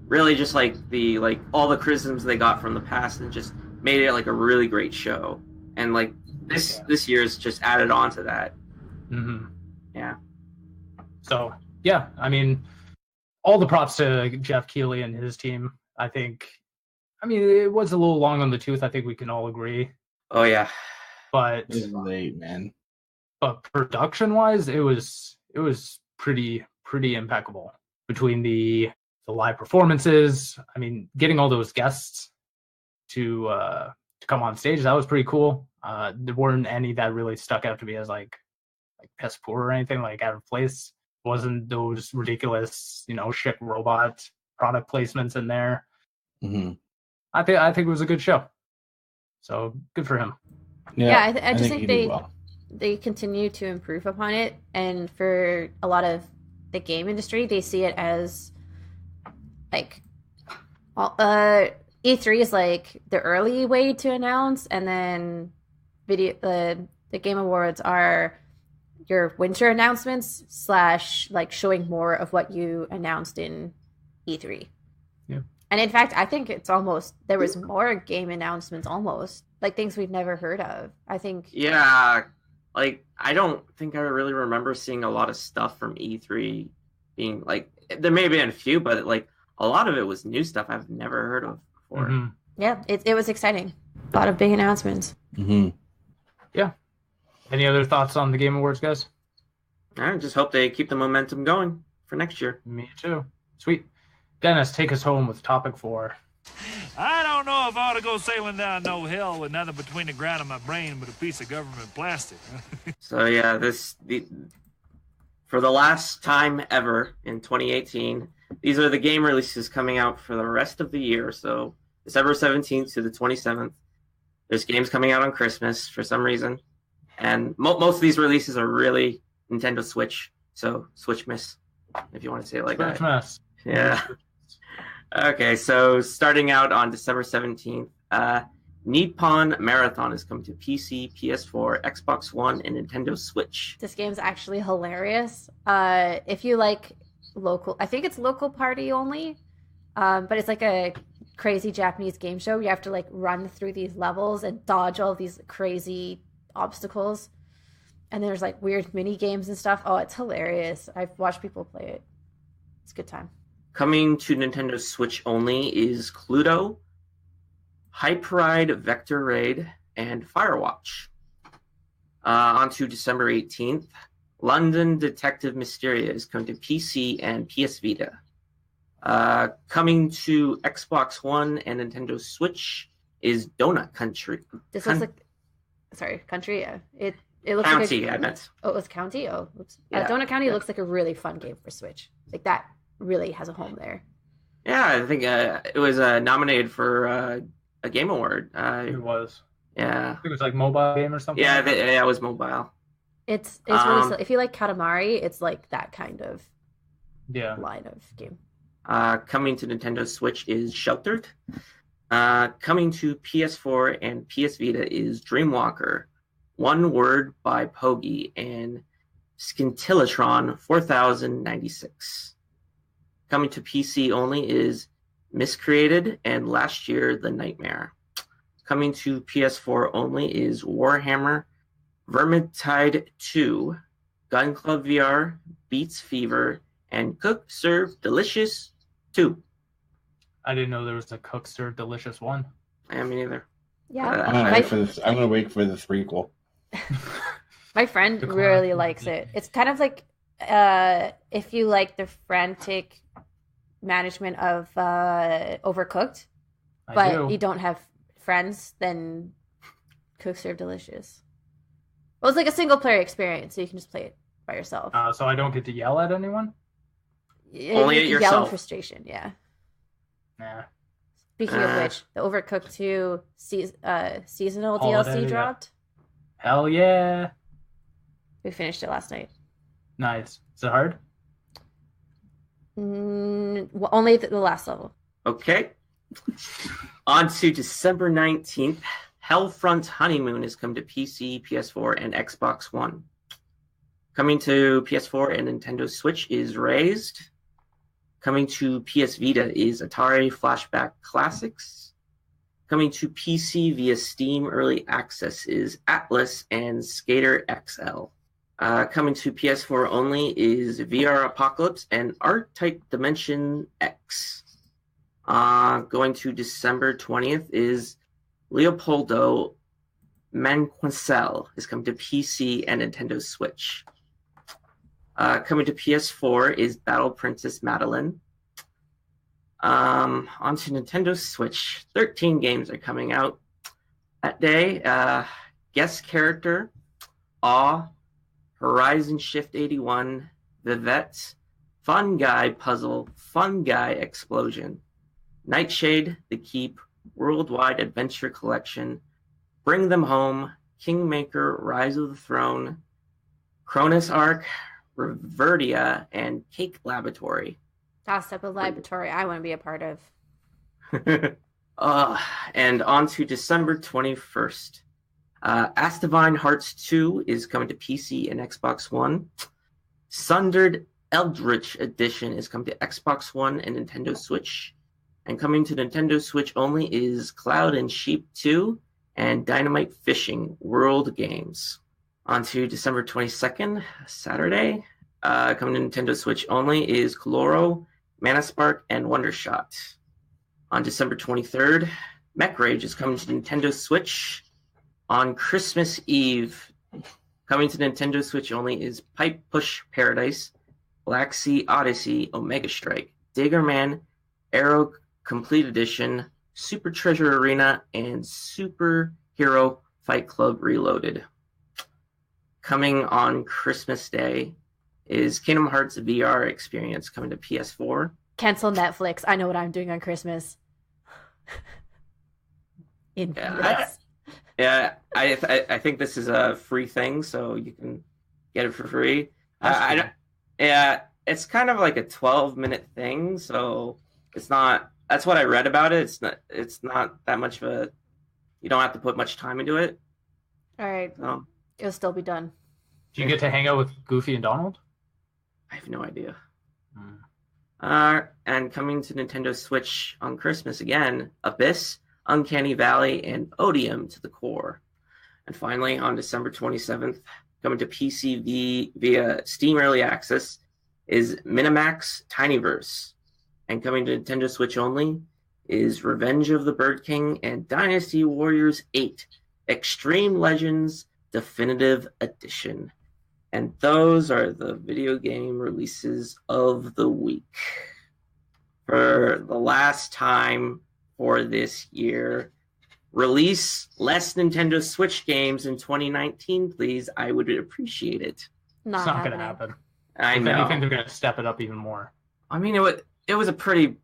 really just like all the criticisms they got from the past, and just made it like a really great show. And like this year's just added on to that. Mm-hmm. Yeah. So yeah, I mean, all the props to Jeff Keighley and his team. I mean, it was a little long on the tooth. I think we can all agree, Oh yeah. but It's late, man. production wise, it was pretty impeccable between the live performances. I mean, getting all those guests to come on stage, that was pretty cool. There weren't any that really stuck out to me as like piss poor or anything, like out of place. Wasn't those ridiculous, Schick robot product placements in there. Mm-hmm. I think it was a good show. So good for him. Yeah, I just he think did well. they continue to improve upon it, and for a lot of the game industry, they see it as like E3 is like the early way to announce, and then the Game Awards are your winter announcements / like showing more of what you announced in E3. Yeah. And in fact, I think there was more game announcements almost, like things we've never heard of. I think. Yeah, like I don't think I really remember seeing a lot of stuff from E3 being like, there may have been a few, but like a lot of it was new stuff I've never heard of before. Mm-hmm. Yeah, it was exciting. A lot of big announcements. Mm-hmm. Yeah. Any other thoughts on the Game Awards, guys? I just hope they keep the momentum going for next year. Me too. Sweet. Dennis, take us home with topic 4. I don't know if I ought to go sailing down no hill with nothing between the ground and my brain but a piece of government plastic. So yeah, for the last time ever in 2018, these are the game releases coming out for the rest of the year. So December 17th to the 27th, there's games coming out on Christmas for some reason. And most of these releases are really Nintendo Switch. So Switch Miss, if you want to say it like Switch that. Miss. Yeah. Okay, so starting out on December 17th, Nippon Marathon is coming to PC, PS4, Xbox One, and Nintendo Switch. This game's actually hilarious. If you like I think it's local party only, but it's like a crazy Japanese game show. You have to like run through these levels and dodge all these crazy obstacles. And there's like weird mini games and stuff. Oh, it's hilarious. I've watched people play it. It's a good time. Coming to Nintendo Switch only is Cluedo, Hype Ride, Vector Raid, and Firewatch. On to December 18th, London Detective Mysteria is coming to PC and PS Vita. Coming to Xbox One and Nintendo Switch is Donut Country. This looks like... Sorry, Country, yeah. It looks County, like I meant. Oh, it was County? Oh, oops. Yeah, Donut County yeah. looks like a really fun game for Switch. Like that really has a home there. Yeah, I think it was nominated for a Game Award. It was. Yeah. I think it was like mobile game or something. Yeah, it was mobile. It's really if you like Katamari, it's like that kind of line of game. Coming to Nintendo Switch is Sheltered. Coming to PS4 and PS Vita is Dreamwalker, One Word by Pogi, and Scintillatron 4096. Coming to PC only is Miscreated and Last Year The Nightmare. Coming to PS4 only is Warhammer, Vermintide 2, Gun Club VR, Beats Fever, and Cook Serve Delicious 2. I didn't know there was a Cook Serve Delicious 1. I mean, either. Yeah. I'm gonna wait for the threequel. My friend really likes it. It's kind of like if you like the frantic management of Overcooked, but you don't have friends, then Cook Serve Delicious. Well, it's like a single player experience, so you can just play it by yourself. So I don't get to yell at anyone? Only at yourself. Yell in frustration, yeah. Nah. Speaking of which, the Overcooked 2 seasonal Holiday, DLC dropped. Hell yeah. We finished it last night. Nice. Is it hard? Only the last level. Okay. On to December 19th, Hellfront Honeymoon is coming to PC, PS4, and Xbox One. Coming to PS4 and Nintendo Switch is Raised. Coming to PS Vita is Atari Flashback Classics. Coming to PC via Steam Early Access is Atlas and Skater XL. Coming to PS4 only is VR Apocalypse and R-Type Dimension X. Going to December 20th is Leopoldo Manquincel is coming to PC and Nintendo Switch. Coming to PS4 is Battle Princess Madeline. Onto Nintendo Switch, 13 games are coming out that day. Guest Character, Awe, Horizon Shift 81, Vivette, Fun Guy Puzzle, Fun Guy Explosion, Nightshade, The Keep, Worldwide Adventure Collection, Bring Them Home, Kingmaker, Rise of the Throne, Cronus Arc, Reverdia, and Cake Laboratory. Last step of laboratory I want to be a part of. And on to December 21st. Astivine Hearts 2 is coming to PC and Xbox One. Sundered Eldritch Edition is coming to Xbox One and Nintendo Switch. And coming to Nintendo Switch only is Cloud and Sheep 2 and Dynamite Fishing World Games. On to December 22nd, Saturday. Coming to Nintendo Switch only is Coloro, Manaspark, and Wondershot. On December 23rd, Mech Rage is coming to Nintendo Switch. On Christmas Eve, coming to Nintendo Switch only is Pipe Push Paradise, Black Sea Odyssey, Omega Strike, Diggerman, Arrow Complete Edition, Super Treasure Arena, and Super Hero Fight Club Reloaded. Coming on Christmas Day is Kingdom Hearts VR Experience coming to PS4. Cancel Netflix. I know what I'm doing on Christmas. I think this is a free thing, so you can get it for free. It's kind of like a 12-minute thing, so it's not. That's what I read about it. It's not that much of a. You don't have to put much time into it. All right. It'll still be done. Do you get to hang out with Goofy and Donald? I have no idea. And coming to Nintendo Switch on Christmas again, Abyss, Uncanny Valley, and Odium to the Core. And finally, on December 27th, coming to PC via Steam Early Access, is Minimax Tinyverse. And coming to Nintendo Switch only is Revenge of the Bird King and Dynasty Warriors 8 Extreme Legends Definitive Edition. And those are the video game releases of the week. For the last time for this year, release less Nintendo Switch games in 2019, please. I would appreciate it. It's not going to happen. I know. If anything, they're going to step it up even more. I mean, it was a pretty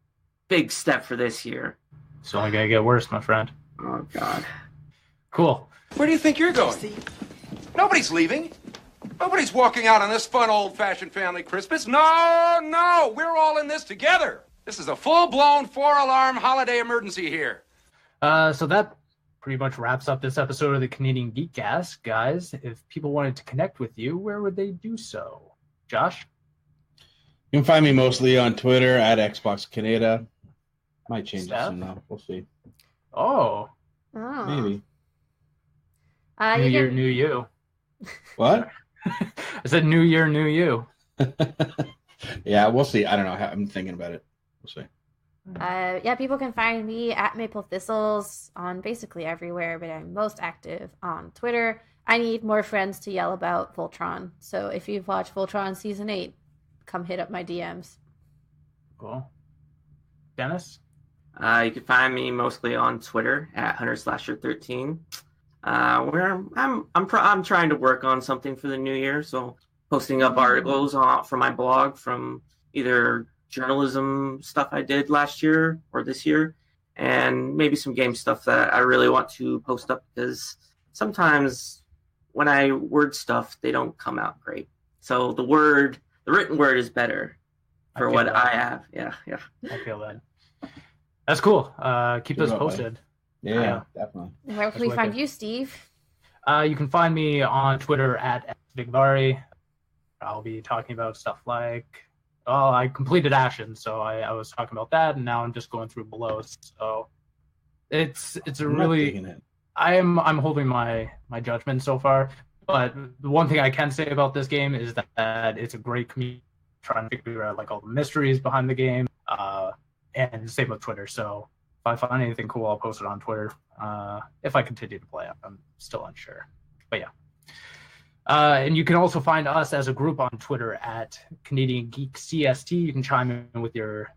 big step for this year. It's only going to get worse, my friend. Oh, God. Cool. Where do you think you're going? Nobody's leaving. Nobody's walking out on this fun, old-fashioned family Christmas. No, we're all in this together. This is a full-blown, four-alarm holiday emergency here. So that pretty much wraps up this episode of the Canadian Geekcast. Guys, if people wanted to connect with you, where would they do so? Josh? You can find me mostly on Twitter at Xbox Canada. Might change it soon, though. We'll see. Oh. Maybe. New year, new you. What? I said new year, new you. Yeah, we'll see. I don't know. I'm thinking about it. We'll see. People can find me at Maple Thistles on basically everywhere, but I'm most active on Twitter. I need more friends to yell about Voltron. So if you've watched Voltron Season 8, come hit up my DMs. Cool. Dennis? You can find me mostly on Twitter at HunterSlasher13. Where I'm trying to work on something for the new year, so posting up articles from my blog from either journalism stuff I did last year or this year, and maybe some game stuff that I really want to post up, because sometimes when I word stuff, they don't come out great. So the written word is better for what I have. Yeah. I feel that. That's cool. Keep us posted. Yeah, definitely. Where can we find you, Steve? You can find me on Twitter at Vigvari. I'll be talking about stuff like, I completed Ashen, so I was talking about that, and now I'm just going through below. So it's a really, I'm holding my judgment so far. But the one thing I can say about this game is that it's a great community trying to figure out like all the mysteries behind the game, and same with Twitter. So if I find anything cool, I'll post it on Twitter. If I continue to play it, I'm still unsure. But yeah. And you can also find us as a group on Twitter at Canadian Geek CST. You can chime in with your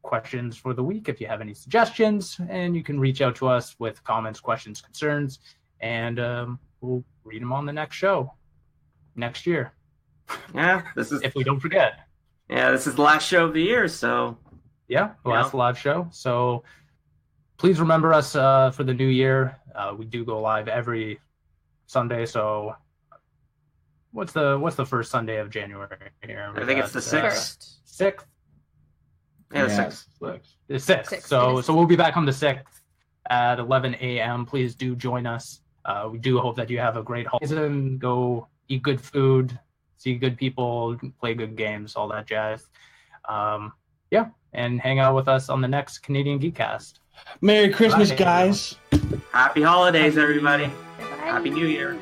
questions for the week if you have any suggestions, and you can reach out to us with comments, questions, concerns, and we'll read them on the next show next year. Yeah, this is if we don't forget. Yeah, this is the last show of the year, so yeah, last live show. So please remember us for the new year. We do go live every Sunday. So what's the first Sunday of January here? I think it's the 6th. 6th? Yeah, the 6th. The 6th. So we'll be back on the 6th at 11 a.m. Please do join us. We do hope that you have a great holiday season. Go eat good food, see good people, play good games, all that jazz. Yeah, and hang out with us on the next Canadian Geekcast. Merry Christmas, Bye, guys. Happy holidays, everybody. Bye. Happy New Year.